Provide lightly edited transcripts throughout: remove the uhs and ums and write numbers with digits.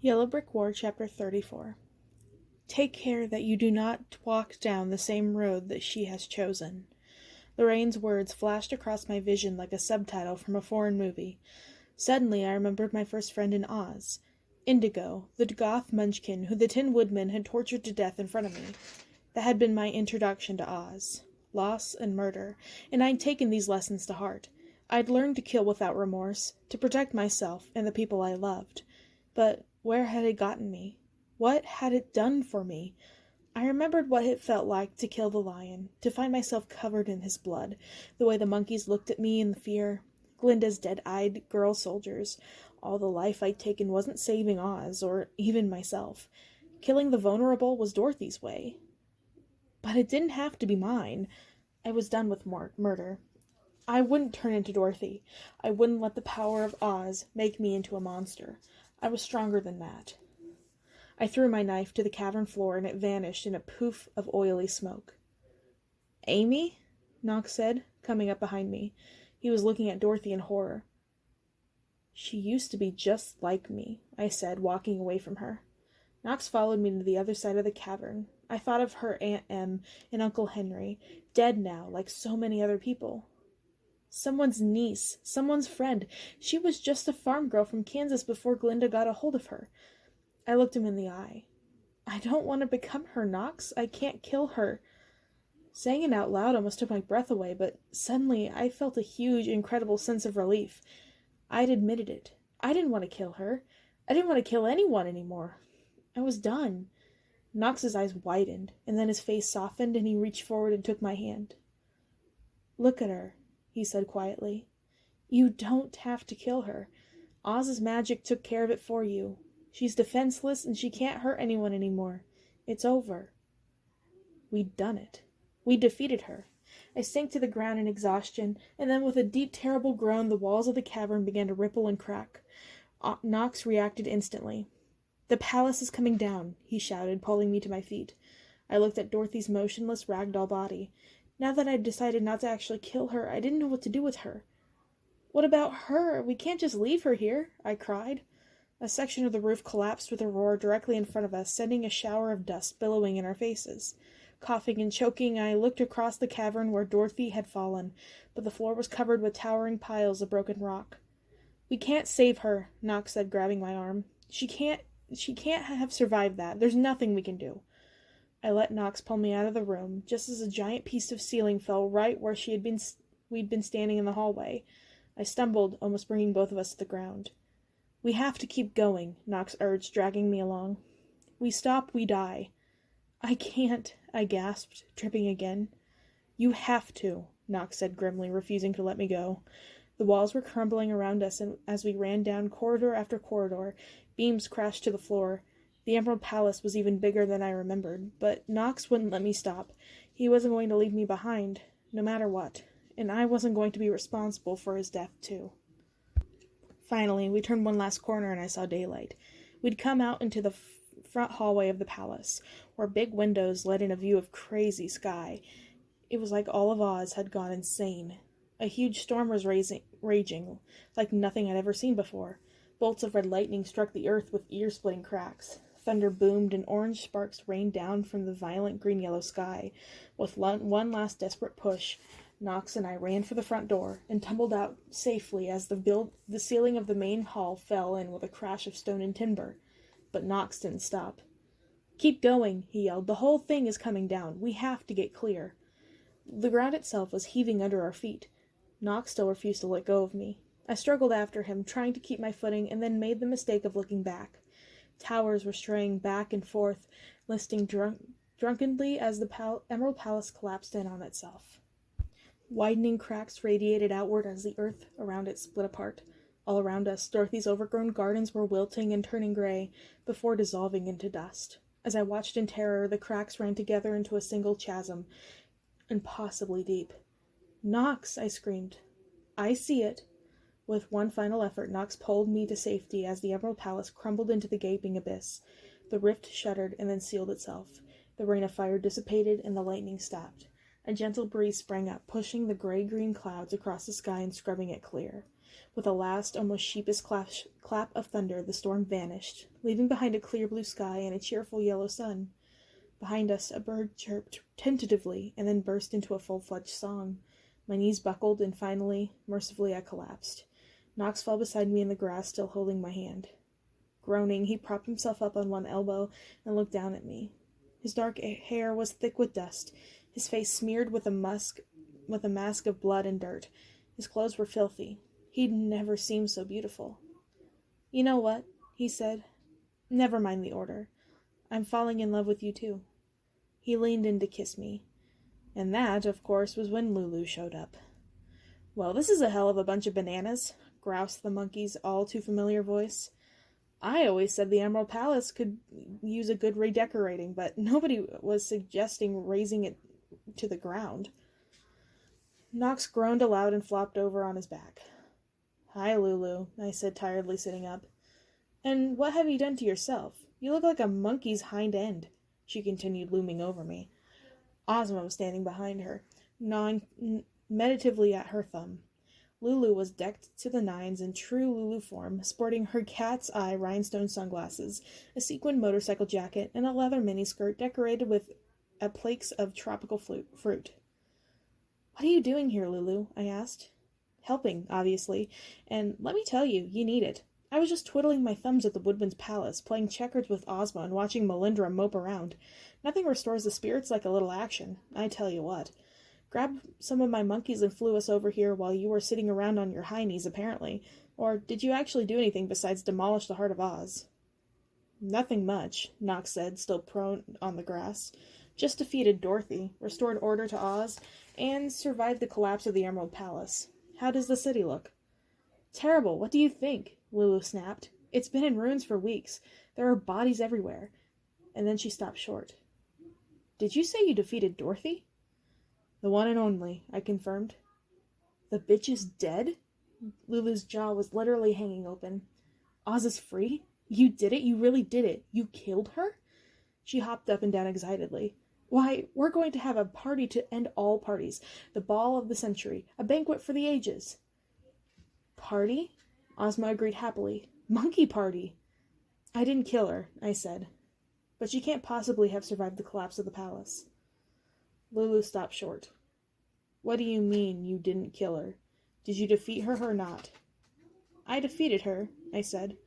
Yellow Brick War, Chapter 34. Take care that you do not walk down the same road that she has chosen. Lorraine's words flashed across my vision like a subtitle from a foreign movie. Suddenly I remembered my first friend in Oz, Indigo, the goth munchkin who the Tin Woodman had tortured to death in front of me. That had been my introduction to Oz. Loss and murder, and I'd taken these lessons to heart. I'd learned to kill without remorse, to protect myself and the people I loved. But where had it gotten me? What had it done for me? I remembered what it felt like to kill the lion, to find myself covered in his blood, the way the monkeys looked at me in fear, Glinda's dead-eyed girl soldiers. All the life I'd taken wasn't saving Oz, or even myself. Killing the vulnerable was Dorothy's way. But it didn't have to be mine. I was done with murder. I wouldn't turn into Dorothy. I wouldn't let the power of Oz make me into a monster. I was stronger than that. I threw my knife to the cavern floor and it vanished in a poof of oily smoke. "Amy?" Knox said, coming up behind me. He was looking at Dorothy in horror. "She used to be just like me," I said, walking away from her. Knox followed me to the other side of the cavern. I thought of her Aunt Em and Uncle Henry, dead now, like so many other people. Someone's niece, someone's friend. She was just a farm girl from Kansas before Glinda got a hold of her. I looked him in the eye. "I don't want to become her, Knox. I can't kill her." Saying it out loud almost took my breath away, but suddenly I felt a huge, incredible sense of relief. I'd admitted it. I didn't want to kill her. I didn't want to kill anyone anymore. I was done. Knox's eyes widened, and then his face softened, and he reached forward and took my hand. "Look at her," he said quietly. "You don't have to kill her. Oz's magic took care of it for you. She's defenseless, and she can't hurt anyone anymore. It's over." We'd done it. We'd defeated her. I sank to the ground in exhaustion, and then with a deep, terrible groan, the walls of the cavern began to ripple and crack. Knox reacted instantly. "The palace is coming down," he shouted, pulling me to my feet. I looked at Dorothy's motionless, ragdoll body. Now that I'd decided not to actually kill her, I didn't know what to do with her. "What about her? We can't just leave her here," I cried. A section of the roof collapsed with a roar directly in front of us, sending a shower of dust billowing in our faces. Coughing and choking, I looked across the cavern where Dorothy had fallen, but the floor was covered with towering piles of broken rock. "We can't save her," Knox said, grabbing my arm. She can't have survived that. There's nothing we can do." I let Knox pull me out of the room, just as a giant piece of ceiling fell right where we'd been standing in the hallway. I stumbled, almost bringing both of us to the ground. "We have to keep going," Knox urged, dragging me along. "We stop, we die." "I can't," I gasped, tripping again. "You have to," Knox said grimly, refusing to let me go. The walls were crumbling around us, and as we ran down corridor after corridor, beams crashed to the floor. The Emerald Palace was even bigger than I remembered, but Knox wouldn't let me stop. He wasn't going to leave me behind, no matter what, and I wasn't going to be responsible for his death, too. Finally, we turned one last corner and I saw daylight. We'd come out into the front hallway of the palace, where big windows let in a view of crazy sky. It was like all of Oz had gone insane. A huge storm was raging, like nothing I'd ever seen before. Bolts of red lightning struck the earth with ear-splitting cracks. Thunder boomed and orange sparks rained down from the violent green-yellow sky. With one last desperate push, Knox and I ran for the front door and tumbled out safely as the ceiling of the main hall fell in with a crash of stone and timber. But Knox didn't stop. "Keep going," he yelled. "The whole thing is coming down. We have to get clear." The ground itself was heaving under our feet. Knox still refused to let go of me. I struggled after him, trying to keep my footing, and then made the mistake of looking back. Towers were straying back and forth, listing drunkenly as the Emerald Palace collapsed in on itself. Widening cracks radiated outward as the earth around it split apart. All around us, Dorothy's overgrown gardens were wilting and turning gray, before dissolving into dust. As I watched in terror, the cracks ran together into a single chasm, impossibly deep. "Knox!" I screamed. "I see it." With one final effort, Knox pulled me to safety as the Emerald Palace crumbled into the gaping abyss. The rift shuddered and then sealed itself. The rain of fire dissipated and the lightning stopped. A gentle breeze sprang up, pushing the gray-green clouds across the sky and scrubbing it clear. With a last, almost sheepish clap of thunder, the storm vanished, leaving behind a clear blue sky and a cheerful yellow sun. Behind us, a bird chirped tentatively and then burst into a full-fledged song. My knees buckled, and finally, mercifully, I collapsed. Knox fell beside me in the grass, still holding my hand. Groaning, he propped himself up on one elbow and looked down at me. His dark hair was thick with dust, his face smeared with a mask of blood and dirt. His clothes were filthy. He'd never seemed so beautiful. "You know what?" he said. "Never mind the order. I'm falling in love with you too." He leaned in to kiss me. And that, of course, was when Lulu showed up. "Well, this is a hell of a bunch of bananas," groused the monkey's all-too-familiar voice. "I always said the Emerald Palace could use a good redecorating, but nobody was suggesting razing it to the ground." Knox groaned aloud and flopped over on his back. "Hi, Lulu," I said, tiredly sitting up. "And what have you done to yourself? You look like a monkey's hind end," she continued, looming over me. Ozma was standing behind her, gnawing meditatively at her thumb. Lulu was decked to the nines in true Lulu form, sporting her cat's eye rhinestone sunglasses, a sequined motorcycle jacket, and a leather miniskirt decorated with plaques of tropical fruit. "What are you doing here, Lulu?" I asked. "Helping, obviously, and let me tell you, you need it. I was just twiddling my thumbs at the Woodman's Palace, playing checkers with Ozma and watching Melindra mope around. Nothing restores the spirits like a little action, I tell you what. Grabbed some of my monkeys and flew us over here while you were sitting around on your high knees, apparently. Or did you actually do anything besides demolish the heart of Oz?" "Nothing much," Knox said, still prone on the grass. "Just defeated Dorothy, restored order to Oz, and survived the collapse of the Emerald Palace. How does the city look?" "Terrible. What do you think?" Lulu snapped. "It's been in ruins for weeks. There are bodies everywhere." And then she stopped short. "Did you say you defeated Dorothy?" "The one and only," I confirmed. "The bitch is dead?" Lulu's jaw was literally hanging open. "Oz is free? You did it? You really did it? You killed her?" She hopped up and down excitedly. "Why, we're going to have a party to end all parties. The ball of the century. A banquet for the ages." "Party?" Ozma agreed happily. "Monkey party." "I didn't kill her," I said. "But she can't possibly have survived the collapse of the palace." Lulu stopped short. "What do you mean, you didn't kill her? Did you defeat her or not?" "I defeated her," I said.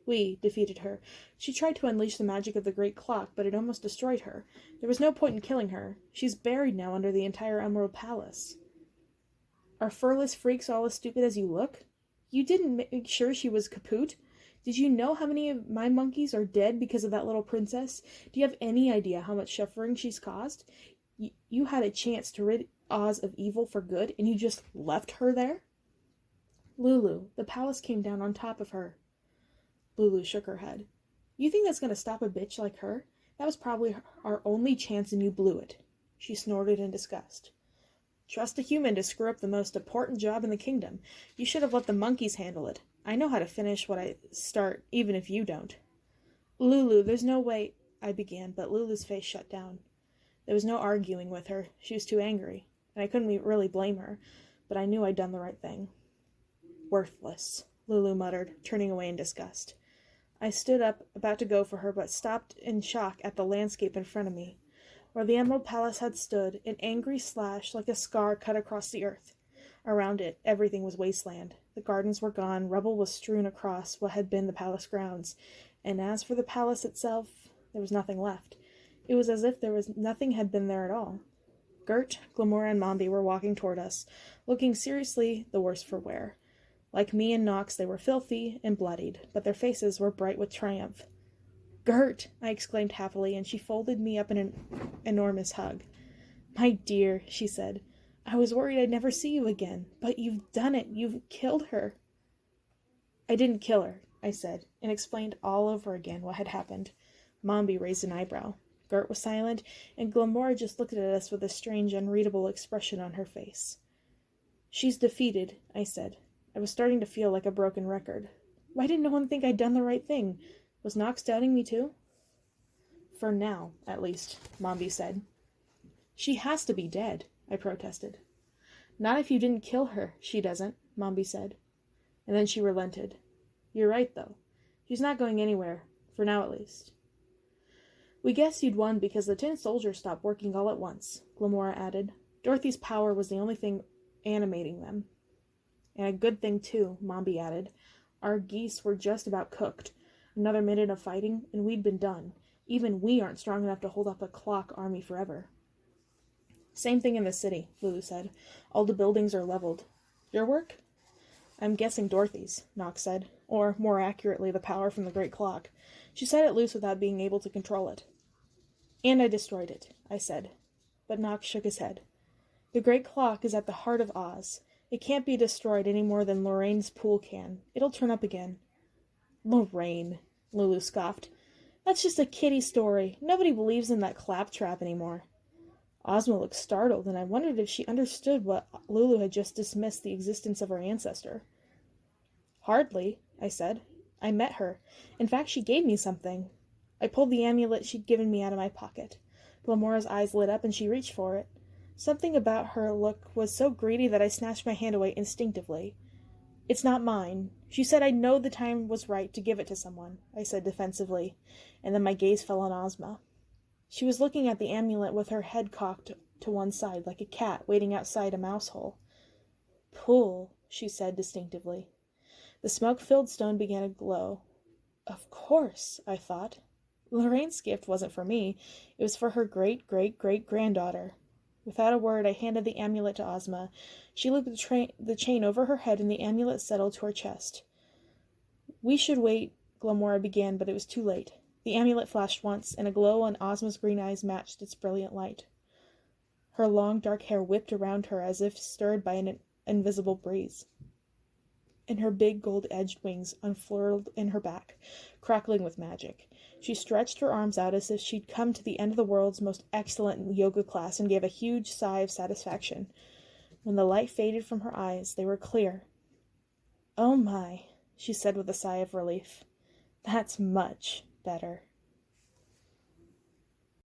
"We defeated her. She tried to unleash the magic of the great clock, but it almost destroyed her. There was no point in killing her. She's buried now under the entire Emerald Palace." "Are furless freaks all as stupid as you look? You didn't make sure she was kaput? Did you know how many of my monkeys are dead because of that little princess? Do you have any idea how much suffering she's caused? You had a chance to rid Oz of evil for good, and you just left her there?" "Lulu, the palace came down on top of her." Lulu shook her head. "You think that's going to stop a bitch like her? That was probably our only chance and you blew it." She snorted in disgust. "Trust a human to screw up the most important job in the kingdom. You should have let the monkeys handle it. I know how to finish what I start, even if you don't." "Lulu, there's no way—" I began, but Lulu's face shut down. There was no arguing with her. She was too angry, and I couldn't really blame her, but I knew I'd done the right thing. "Worthless," Lulu muttered, turning away in disgust. I stood up, about to go for her, but stopped in shock at the landscape in front of me. Where the Emerald Palace had stood, an angry slash like a scar cut across the earth. Around it, everything was wasteland. The gardens were gone, rubble was strewn across what had been the palace grounds, and as for the palace itself, there was nothing left. It was as if nothing had been there at all. Gert, Glamora, and Mombi were walking toward us, looking seriously the worse for wear. Like me and Knox, they were filthy and bloodied, but their faces were bright with triumph. "Gert!" I exclaimed happily, and she folded me up in an enormous hug. "My dear," she said, "I was worried I'd never see you again, but you've done it. You've killed her." "I didn't kill her," I said, and explained all over again what had happened. Mombi raised an eyebrow. Gert was silent, and Glamora just looked at us with a strange, unreadable expression on her face. "She's defeated," I said. I was starting to feel like a broken record. Why didn't no one think I'd done the right thing? Was Knox doubting me too? "For now, at least," Mombi said. "She has to be dead," I protested. "Not if you didn't kill her, she doesn't," Mombi said. And then she relented. You're right, though. He's not going anywhere, for now at least. We guessed you'd won because the tin soldiers stopped working all at once, Glamora added. Dorothy's power was the only thing animating them. And a good thing, too, Mombi added. Our geese were just about cooked. Another minute of fighting, and we'd been done. Even we aren't strong enough to hold up a clock army forever. Same thing in the city, Lulu said. All the buildings are leveled. Your work? I'm guessing Dorothy's, Nox said. Or, more accurately, the power from the great clock. She set it loose without being able to control it. And I destroyed it, I said. But Nox shook his head. The great clock is at the heart of Oz. It can't be destroyed any more than Lorraine's pool can. It'll turn up again. Lorraine, Lulu scoffed. That's just a kiddie story. Nobody believes in that claptrap anymore. Ozma looked startled, and I wondered if she understood what Lulu had just dismissed the existence of her ancestor. Hardly, I said. I met her. In fact, she gave me something. I pulled the amulet she'd given me out of my pocket. Glamora's eyes lit up, and she reached for it. Something about her look was so greedy that I snatched my hand away instinctively. It's not mine. She said I'd know the time was right to give it to someone, I said defensively, and then my gaze fell on Ozma. She was looking at the amulet with her head cocked to one side, like a cat waiting outside a mouse hole. Pool, she said distinctively. The smoke-filled stone began to glow. Of course, I thought. Lorraine's gift wasn't for me. It was for her great-great-great-granddaughter. Without a word, I handed the amulet to Ozma. She looped the chain over her head, and the amulet settled to her chest. We should wait, Glamora began, but it was too late. The amulet flashed once, and a glow on Ozma's green eyes matched its brilliant light. Her long, dark hair whipped around her as if stirred by an invisible breeze, and her big gold-edged wings unfurled in her back, crackling with magic. She stretched her arms out as if she'd come to the end of the world's most excellent yoga class and gave a huge sigh of satisfaction. When the light faded from her eyes, they were clear. Oh my, she said with a sigh of relief. That's much better.